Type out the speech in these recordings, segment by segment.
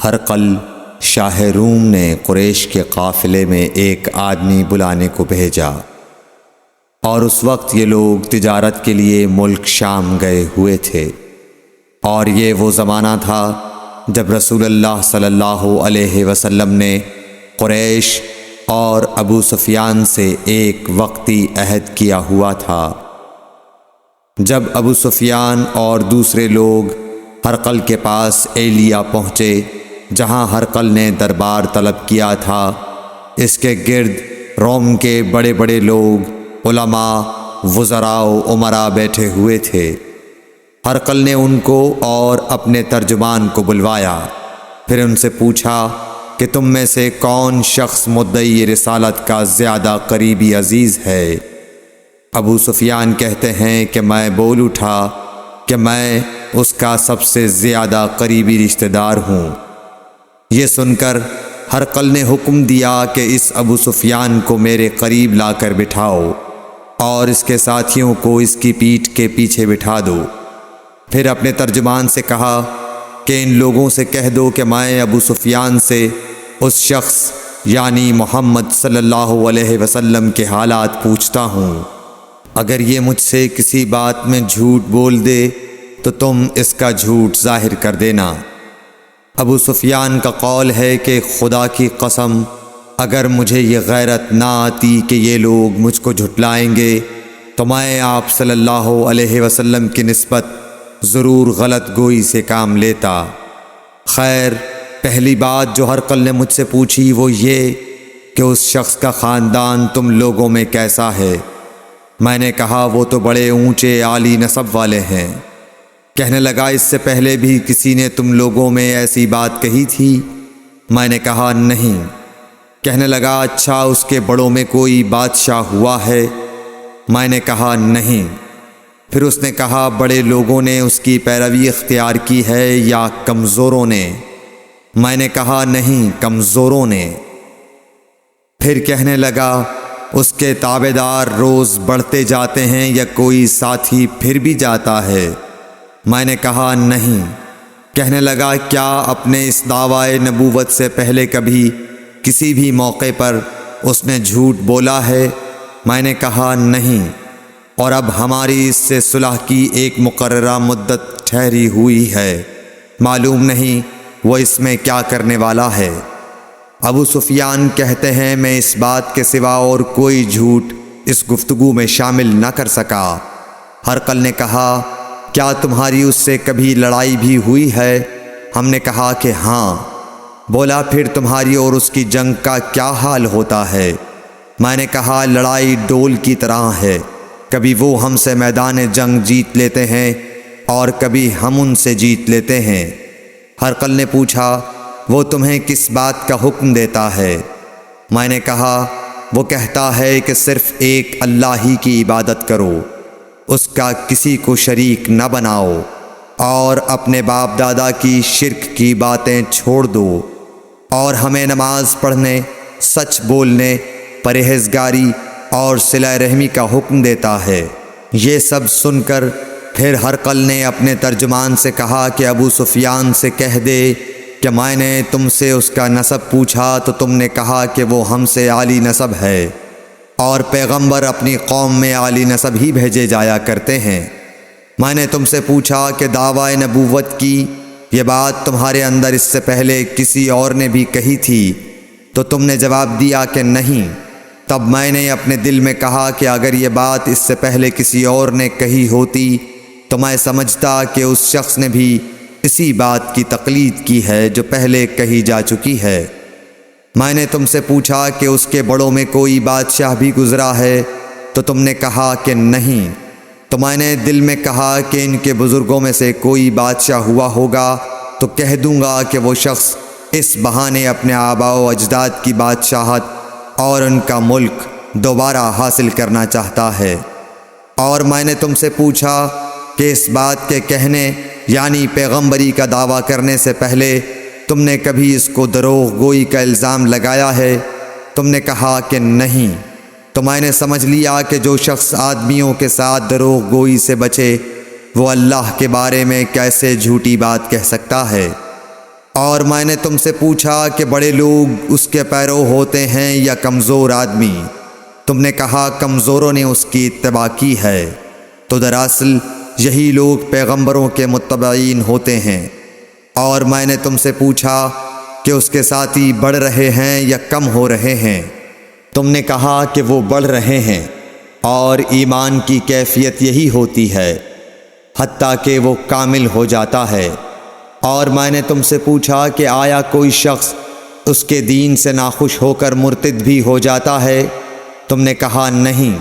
ہرقل شاہ روم نے قریش کے قافلے میں ایک آدمی بلانے کو بھیجا، اور اس وقت یہ لوگ تجارت کے لیے ملک شام گئے ہوئے تھے، اور یہ وہ زمانہ تھا جب رسول اللہ صلی اللہ علیہ وسلم نے قریش اور ابو سفیان سے ایک وقتی عہد کیا ہوا تھا۔ جب ابو سفیان اور دوسرے لوگ ہرقل کے پاس ایلیا پہنچے جہاں ہرقل نے دربار طلب کیا تھا، اس کے گرد روم کے بڑے بڑے لوگ، علماء، وزراء و امراء بیٹھے ہوئے تھے۔ ہرقل نے ان کو اور اپنے ترجمان کو بلوایا، پھر ان سے پوچھا کہ تم میں سے کون شخص مدعی رسالت کا زیادہ قریبی عزیز ہے؟ ابو سفیان کہتے ہیں کہ میں بول اٹھا کہ میں اس کا سب سے زیادہ قریبی رشتہ دار ہوں۔ یہ سن کر ہرقل نے حکم دیا کہ اس ابو سفیان کو میرے قریب لا کر بٹھاؤ اور اس کے ساتھیوں کو اس کی پیٹھ کے پیچھے بٹھا دو۔ پھر اپنے ترجمان سے کہا کہ ان لوگوں سے کہہ دو کہ میں ابو سفیان سے اس شخص یعنی محمد صلی اللہ علیہ وسلم کے حالات پوچھتا ہوں، اگر یہ مجھ سے کسی بات میں جھوٹ بول دے تو تم اس کا جھوٹ ظاہر کر دینا۔ ابو سفیان کا قول ہے کہ خدا کی قسم اگر مجھے یہ غیرت نہ آتی کہ یہ لوگ مجھ کو جھٹلائیں گے تو میں آپ صلی اللہ علیہ وسلم کی نسبت ضرور غلط گوئی سے کام لیتا۔ خیر، پہلی بات جو ہرقل نے مجھ سے پوچھی وہ یہ کہ اس شخص کا خاندان تم لوگوں میں کیسا ہے؟ میں نے کہا وہ تو بڑے اونچے عالی نسب والے ہیں۔ کہنے لگا اس سے پہلے بھی کسی نے تم لوگوں میں ایسی بات کہی تھی؟ میں نے کہا نہیں۔ کہنے لگا اچھا اس کے بڑوں میں کوئی بادشاہ ہوا ہے؟ میں نے کہا نہیں۔ پھر اس نے کہا بڑے لوگوں نے اس کی پیروی اختیار کی ہے یا کمزوروں نے؟ میں نے کہا نہیں، کمزوروں نے۔ پھر کہنے لگا اس کے تابعدار روز بڑھتے جاتے ہیں یا کوئی ساتھی پھر بھی جاتا ہے؟ میں نے کہا نہیں۔ کہنے لگا کیا اپنے اس دعوی نبوت سے پہلے کبھی کسی بھی موقع پر اس نے جھوٹ بولا ہے؟ میں نے کہا نہیں، اور اب ہماری اس سے صلح کی ایک مقررہ مدت ٹھہری ہوئی ہے، معلوم نہیں وہ اس میں کیا کرنے والا ہے۔ ابو سفیان کہتے ہیں میں اس بات کے سوا اور کوئی جھوٹ اس گفتگو میں شامل نہ کر سکا۔ ہرقل نے کہا کیا تمہاری اس سے کبھی لڑائی بھی ہوئی ہے؟ ہم نے کہا کہ ہاں۔ بولا پھر تمہاری اور اس کی جنگ کا کیا حال ہوتا ہے؟ میں نے کہا لڑائی ڈول کی طرح ہے، کبھی وہ ہم سے میدان جنگ جیت لیتے ہیں اور کبھی ہم ان سے جیت لیتے ہیں۔ ہرقل نے پوچھا وہ تمہیں کس بات کا حکم دیتا ہے؟ میں نے کہا وہ کہتا ہے کہ صرف ایک اللہ ہی کی عبادت کرو، اس کا کسی کو شریک نہ بناؤ، اور اپنے باپ دادا کی شرک کی باتیں چھوڑ دو، اور ہمیں نماز پڑھنے، سچ بولنے، پرہیزگاری اور صلہ رحمی کا حکم دیتا ہے۔ یہ سب سن کر پھر ہرقل نے اپنے ترجمان سے کہا کہ ابو سفیان سے کہہ دے کہ میں نے تم سے اس کا نسب پوچھا تو تم نے کہا کہ وہ ہم سے عالی نسب ہے، اور پیغمبر اپنی قوم میں عالی نسب ہی بھیجے جایا کرتے ہیں۔ میں نے تم سے پوچھا کہ دعوی نبوت کی یہ بات تمہارے اندر اس سے پہلے کسی اور نے بھی کہی تھی؟ تو تم نے جواب دیا کہ نہیں۔ تب میں نے اپنے دل میں کہا کہ اگر یہ بات اس سے پہلے کسی اور نے کہی ہوتی تو میں سمجھتا کہ اس شخص نے بھی اسی بات کی تقلید کی ہے جو پہلے کہی جا چکی ہے۔ میں نے تم سے پوچھا کہ اس کے بڑوں میں کوئی بادشاہ بھی گزرا ہے؟ تو تم نے کہا کہ نہیں۔ تو میں نے دل میں کہا کہ ان کے بزرگوں میں سے کوئی بادشاہ ہوا ہوگا تو کہہ دوں گا کہ وہ شخص اس بہانے اپنے آباء و اجداد کی بادشاہت اور ان کا ملک دوبارہ حاصل کرنا چاہتا ہے۔ اور میں نے تم سے پوچھا کہ اس بات کے کہنے یعنی پیغمبری کا دعویٰ کرنے سے پہلے تم نے کبھی اس کو دروغ گوئی کا الزام لگایا ہے؟ تم نے کہا کہ نہیں۔ تو میں نے سمجھ لیا کہ جو شخص آدمیوں کے ساتھ دروغ گوئی سے بچے وہ اللہ کے بارے میں کیسے جھوٹی بات کہہ سکتا ہے۔ اور میں نے تم سے پوچھا کہ بڑے لوگ اس کے پیرو ہوتے ہیں یا کمزور آدمی؟ تم نے کہا کمزوروں نے اس کی اتباع کی ہے۔ تو دراصل یہی لوگ پیغمبروں کے متبعین ہوتے ہیں۔ اور میں نے تم سے پوچھا کہ اس کے ساتھی بڑھ رہے ہیں یا کم ہو رہے ہیں؟ تم نے کہا کہ وہ بڑھ رہے ہیں، اور ایمان کی کیفیت یہی ہوتی ہے حتیٰ کہ وہ کامل ہو جاتا ہے۔ اور میں نے تم سے پوچھا کہ آیا کوئی شخص اس کے دین سے ناخوش ہو کر مرتد بھی ہو جاتا ہے؟ تم نے کہا نہیں۔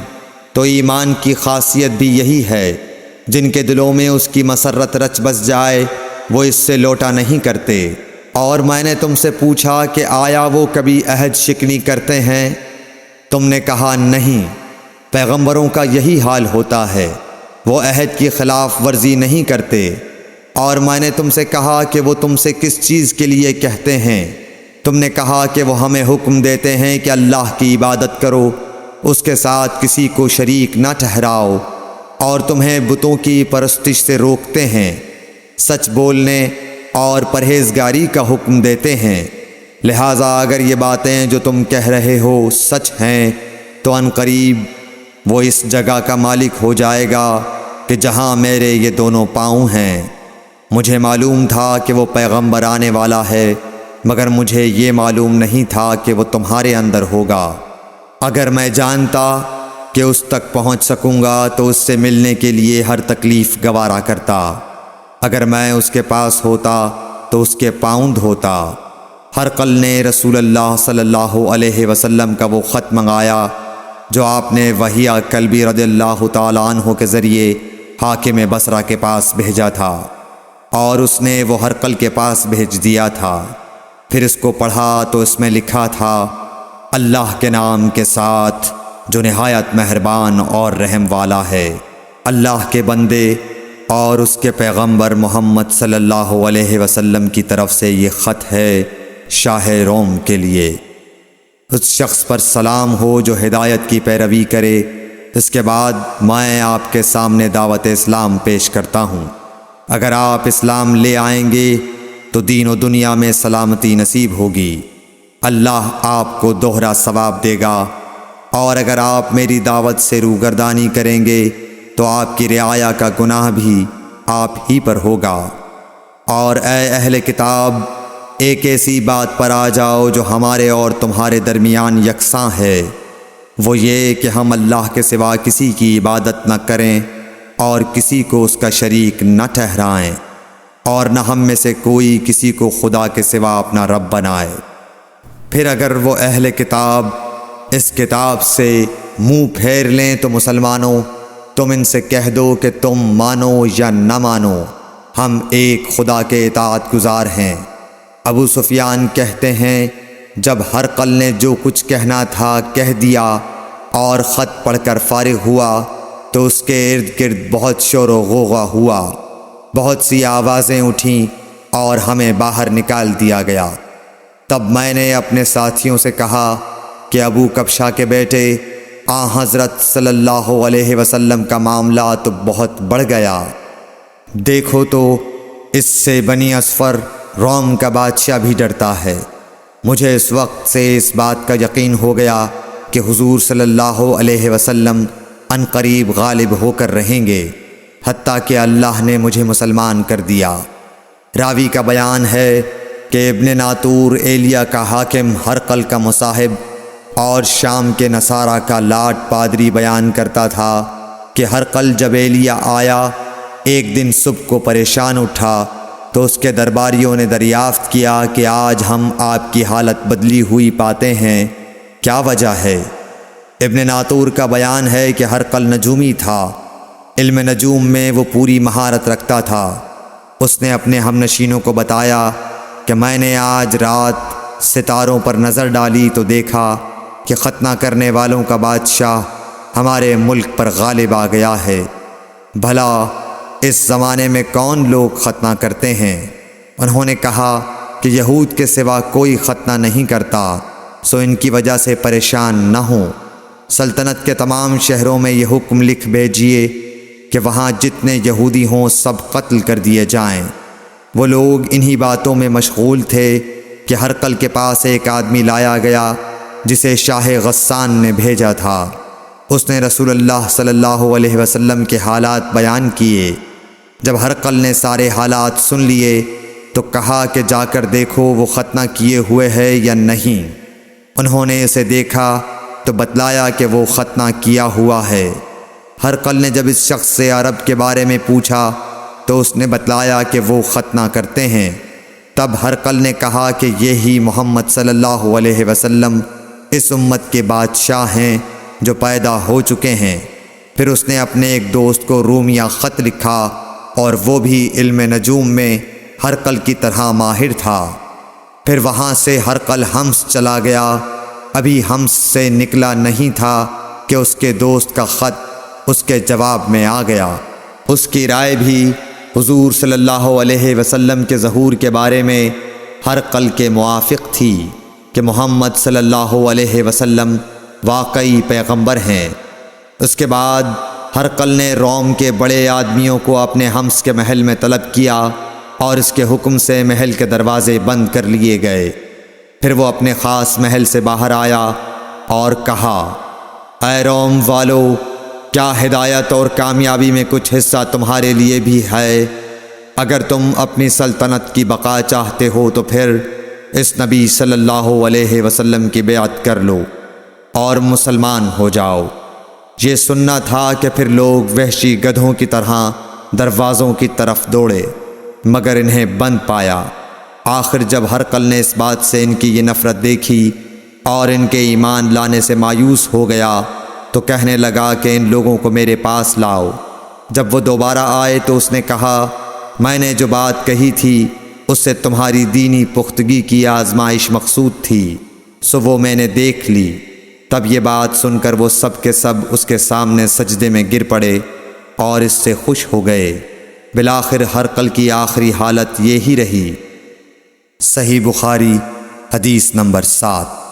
تو ایمان کی خاصیت بھی یہی ہے، جن کے دلوں میں اس کی مسرت رچ بس جائے وہ اس سے لوٹا نہیں کرتے۔ اور میں نے تم سے پوچھا کہ آیا وہ کبھی عہد شکنی کرتے ہیں؟ تم نے کہا نہیں۔ پیغمبروں کا یہی حال ہوتا ہے، وہ عہد کی خلاف ورزی نہیں کرتے۔ اور میں نے تم سے کہا کہ وہ تم سے کس چیز کے لیے کہتے ہیں؟ تم نے کہا کہ وہ ہمیں حکم دیتے ہیں کہ اللہ کی عبادت کرو، اس کے ساتھ کسی کو شریک نہ ٹھہراؤ، اور تمہیں بتوں کی پرستش سے روکتے ہیں، سچ بولنے اور پرہیزگاری کا حکم دیتے ہیں۔ لہٰذا اگر یہ باتیں جو تم کہہ رہے ہو سچ ہیں تو ان قریب وہ اس جگہ کا مالک ہو جائے گا کہ جہاں میرے یہ دونوں پاؤں ہیں۔ مجھے معلوم تھا کہ وہ پیغمبر آنے والا ہے، مگر مجھے یہ معلوم نہیں تھا کہ وہ تمہارے اندر ہوگا۔ اگر میں جانتا کہ اس تک پہنچ سکوں گا تو اس سے ملنے کے لیے ہر تکلیف گوارا کرتا۔ اگر میں اس کے پاس ہوتا تو اس کے پاؤں دھوتا۔ ہرقل نے رسول اللہ صلی اللہ علیہ وسلم کا وہ خط منگایا جو آپ نے وحیہ کلبی رضی اللہ تعالیٰ عنہ کے ذریعے حاکم بصرہ کے پاس بھیجا تھا، اور اس نے وہ ہرقل کے پاس بھیج دیا تھا۔ پھر اس کو پڑھا تو اس میں لکھا تھا، اللہ کے نام کے ساتھ جو نہایت مہربان اور رحم والا ہے۔ اللہ کے بندے اور اس کے پیغمبر محمد صلی اللہ علیہ وسلم کی طرف سے یہ خط ہے شاہ روم کے لیے۔ اس شخص پر سلام ہو جو ہدایت کی پیروی کرے۔ اس کے بعد میں آپ کے سامنے دعوت اسلام پیش کرتا ہوں۔ اگر آپ اسلام لے آئیں گے تو دین و دنیا میں سلامتی نصیب ہوگی، اللہ آپ کو دوہرا ثواب دے گا، اور اگر آپ میری دعوت سے روگردانی کریں گے تو آپ کی رعایا کا گناہ بھی آپ ہی پر ہوگا۔ اور اے اہل کتاب، ایک ایسی بات پر آ جاؤ جو ہمارے اور تمہارے درمیان یکساں ہے، وہ یہ کہ ہم اللہ کے سوا کسی کی عبادت نہ کریں اور کسی کو اس کا شریک نہ ٹھہرائیں، اور نہ ہم میں سے کوئی کسی کو خدا کے سوا اپنا رب بنائے۔ پھر اگر وہ اہل کتاب اس کتاب سے منہ پھیر لیں تو مسلمانوں، تم ان سے کہہ دو کہ تم مانو یا نہ مانو، ہم ایک خدا کے اطاعت گزار ہیں۔ ابو سفیان کہتے ہیں، جب ہرقل نے جو کچھ کہنا تھا کہہ دیا اور خط پڑھ کر فارغ ہوا تو اس کے ارد گرد بہت شور و غوغا ہوا، بہت سی آوازیں اٹھیں اور ہمیں باہر نکال دیا گیا۔ تب میں نے اپنے ساتھیوں سے کہا کہ ابو کبشہ کے بیٹے حضرت صلی اللہ علیہ وسلم کا معاملہ تو بہت بڑھ گیا۔ دیکھو تو اس سے بنی اصفر روم کا بادشاہ بھی ڈرتا ہے۔ مجھے اس وقت سے اس بات کا یقین ہو گیا کہ حضور صلی اللہ علیہ وسلم ان قریب غالب ہو کر رہیں گے، حتیٰ کہ اللہ نے مجھے مسلمان کر دیا۔ راوی کا بیان ہے کہ ابن ناطور ایلیا کا حاکم ہرقل کا مصاحب اور شام کے نصارہ کا لاٹ پادری بیان کرتا تھا کہ ہرقل جب ایلیا آیا ایک دن صبح کو پریشان اٹھا تو اس کے درباریوں نے دریافت کیا کہ آج ہم آپ کی حالت بدلی ہوئی پاتے ہیں، کیا وجہ ہے؟ ابن ناطور کا بیان ہے کہ ہرقل نجومی تھا، علم نجوم میں وہ پوری مہارت رکھتا تھا۔ اس نے اپنے ہم نشینوں کو بتایا کہ میں نے آج رات ستاروں پر نظر ڈالی تو دیکھا کہ ختنہ کرنے والوں کا بادشاہ ہمارے ملک پر غالب آ گیا ہے۔ بھلا اس زمانے میں کون لوگ ختنہ کرتے ہیں؟ انہوں نے کہا کہ یہود کے سوا کوئی ختنہ نہیں کرتا، سو ان کی وجہ سے پریشان نہ ہوں۔ سلطنت کے تمام شہروں میں یہ حکم لکھ بھیجیے کہ وہاں جتنے یہودی ہوں سب قتل کر دیے جائیں۔ وہ لوگ انہی باتوں میں مشغول تھے کہ ہرقل کے پاس ایک آدمی لایا گیا جسے شاہ غسان نے بھیجا تھا۔ اس نے رسول اللہ صلی اللہ علیہ وسلم کے حالات بیان کیے۔ جب ہرقل نے سارے حالات سن لیے تو کہا کہ جا کر دیکھو وہ ختنہ کیے ہوئے ہے یا نہیں۔ انہوں نے اسے دیکھا تو بتلایا کہ وہ ختنہ کیا ہوا ہے۔ ہرقل نے جب اس شخص سے عرب کے بارے میں پوچھا تو اس نے بتلایا کہ وہ ختنہ کرتے ہیں۔ تب ہرقل نے کہا کہ یہی محمد صلی اللہ علیہ وسلم اس امت کے بادشاہ ہیں جو پیدا ہو چکے ہیں۔ پھر اس نے اپنے ایک دوست کو رومیہ خط لکھا اور وہ بھی علم نجوم میں ہرقل کی طرح ماہر تھا۔ پھر وہاں سے ہرقل حمص چلا گیا۔ ابھی حمص سے نکلا نہیں تھا کہ اس کے دوست کا خط اس کے جواب میں آ گیا۔ اس کی رائے بھی حضور صلی اللہ علیہ وسلم کے ظہور کے بارے میں ہرقل کے موافق تھی کہ محمد صلی اللہ علیہ وسلم واقعی پیغمبر ہیں۔ اس کے بعد ہرقل نے روم کے بڑے آدمیوں کو اپنے حمص کے محل میں طلب کیا اور اس کے حکم سے محل کے دروازے بند کر لیے گئے۔ پھر وہ اپنے خاص محل سے باہر آیا اور کہا، اے روم والو، کیا ہدایت اور کامیابی میں کچھ حصہ تمہارے لیے بھی ہے؟ اگر تم اپنی سلطنت کی بقا چاہتے ہو تو پھر اس نبی صلی اللہ علیہ وسلم کی بیعت کر لو اور مسلمان ہو جاؤ۔ یہ سننا تھا کہ پھر لوگ وحشی گدھوں کی طرح دروازوں کی طرف دوڑے مگر انہیں بند پایا۔ آخر جب ہرقل نے اس بات سے ان کی یہ نفرت دیکھی اور ان کے ایمان لانے سے مایوس ہو گیا تو کہنے لگا کہ ان لوگوں کو میرے پاس لاؤ۔ جب وہ دوبارہ آئے تو اس نے کہا، میں نے جو بات کہی تھی اس سے تمہاری دینی پختگی کی آزمائش مقصود تھی، سو وہ میں نے دیکھ لی۔ تب یہ بات سن کر وہ سب کے سب اس کے سامنے سجدے میں گر پڑے اور اس سے خوش ہو گئے۔ بالآخر ہرقل کی آخری حالت یہی رہی۔ صحیح بخاری حدیث نمبر 7۔